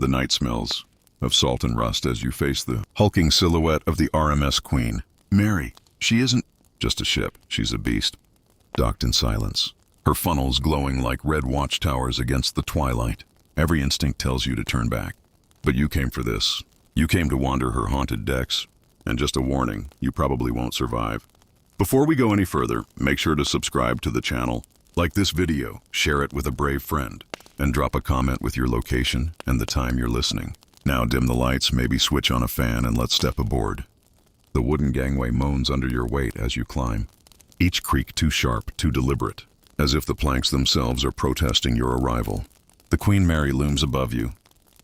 The night smells of salt and rust as you face the hulking silhouette of the RMS Queen Mary. She isn't just a ship, she's a beast, docked in silence, her funnels glowing like red watchtowers against the twilight. Every instinct tells you to turn back. But you came for this. You came to wander her haunted decks. And just a warning, you probably won't survive. Before we go any further, make sure to subscribe to the channel, like this video, share it with a brave friend, and drop a comment with your location and the time you're listening. Now dim the lights, maybe switch on a fan, and let's step aboard. The wooden gangway moans under your weight as you climb, each creak too sharp, too deliberate, as if the planks themselves are protesting your arrival. The Queen Mary looms above you,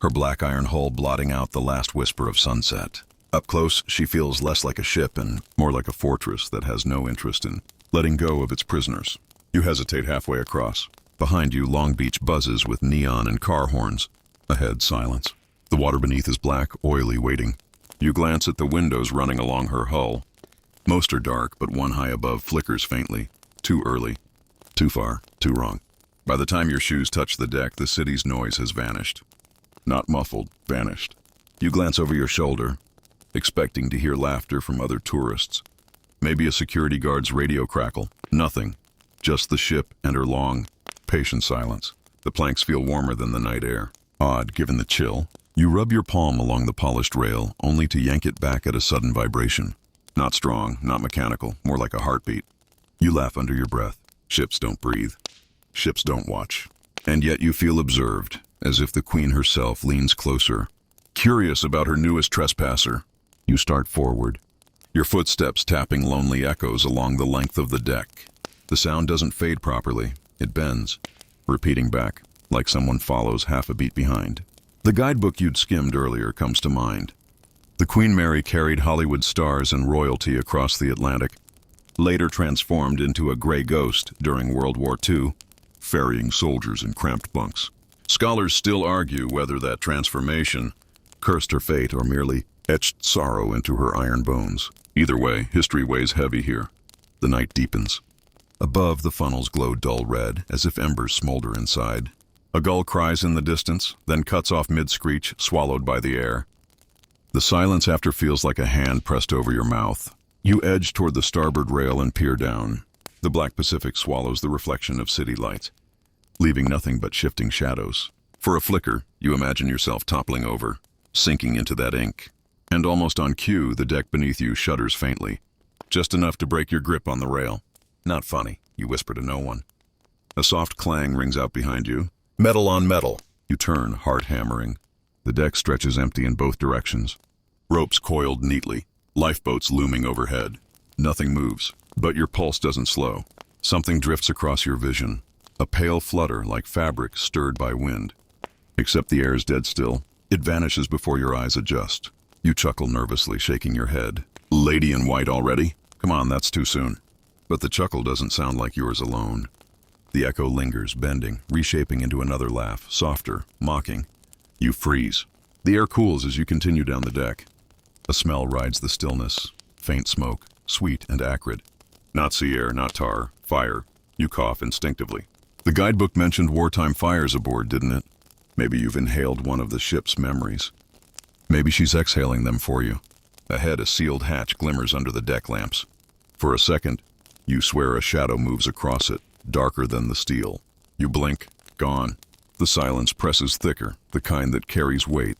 her black iron hull blotting out the last whisper of sunset. Up close, she feels less like a ship and more like a fortress that has no interest in letting go of its prisoners. You hesitate halfway across. Behind you, Long Beach buzzes with neon and car horns. Ahead, silence. The water beneath is black, oily, waiting. You glance at the windows running along her hull. Most are dark, but one high above flickers faintly. Too early. Too far. Too wrong. By the time your shoes touch the deck, the city's noise has vanished. Not muffled, vanished. You glance over your shoulder, expecting to hear laughter from other tourists. Maybe a security guard's radio crackle. Nothing. Just the ship and her long, patient silence. The planks feel warmer than the night air. Odd, given the chill. You rub your palm along the polished rail, only to yank it back at a sudden vibration. Not strong, not mechanical, more like a heartbeat. You laugh under your breath. Ships don't breathe. Ships don't watch. And yet you feel observed, as if the Queen herself leans closer, curious about her newest trespasser. You start forward, your footsteps tapping lonely echoes along the length of the deck. The sound doesn't fade properly. It bends, repeating back, like someone follows half a beat behind. The guidebook you'd skimmed earlier comes to mind. The Queen Mary carried Hollywood stars and royalty across the Atlantic, later transformed into a gray ghost during World War II, ferrying soldiers in cramped bunks. Scholars still argue whether that transformation cursed her fate or merely etched sorrow into her iron bones. Either way, history weighs heavy here. The night deepens. Above, the funnels glow dull red, as if embers smolder inside. A gull cries in the distance, then cuts off mid-screech, swallowed by the air. The silence after feels like a hand pressed over your mouth. You edge toward the starboard rail and peer down. The black Pacific swallows the reflection of city lights, leaving nothing but shifting shadows. For a flicker, you imagine yourself toppling over, sinking into that ink. And almost on cue, the deck beneath you shudders faintly, just enough to break your grip on the rail. Not funny, you whisper to no one. A soft clang rings out behind you. Metal on metal. You turn, heart hammering. The deck stretches empty in both directions. Ropes coiled neatly, lifeboats looming overhead. Nothing moves, but your pulse doesn't slow. Something drifts across your vision, a pale flutter like fabric stirred by wind. Except the air is dead still. It vanishes before your eyes adjust. You chuckle nervously, shaking your head. Lady in white already? Come on, that's too soon. But the chuckle doesn't sound like yours alone. The echo lingers, bending, reshaping into another laugh, softer, mocking. You freeze. The air cools as you continue down the deck. A smell rides the stillness. Faint smoke, sweet and acrid. Not sea air, not tar, fire. You cough instinctively. The guidebook mentioned wartime fires aboard, didn't it? Maybe you've inhaled one of the ship's memories. Maybe she's exhaling them for you. Ahead, a sealed hatch glimmers under the deck lamps. For a second, you swear a shadow moves across it, darker than the steel. You blink, gone. The silence presses thicker, the kind that carries weight.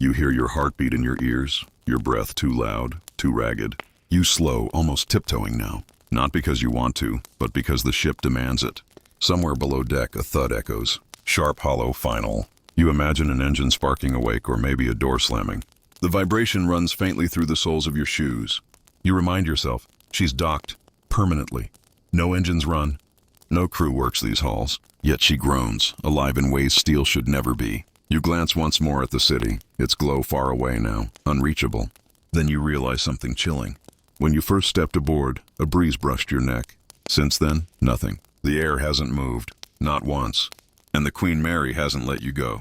You hear your heartbeat in your ears, your breath too loud, too ragged. You slow, almost tiptoeing now. Not because you want to, but because the ship demands it. Somewhere below deck, a thud echoes. Sharp, hollow, final. You imagine an engine sparking awake or maybe a door slamming. The vibration runs faintly through the soles of your shoes. You remind yourself, she's docked, permanently. No engines run. No crew works these halls. Yet she groans, alive in ways steel should never be. You glance once more at the city, its glow far away now, unreachable. Then you realize something chilling. When you first stepped aboard, a breeze brushed your neck. Since then, nothing. The air hasn't moved, not once. And the Queen Mary hasn't let you go.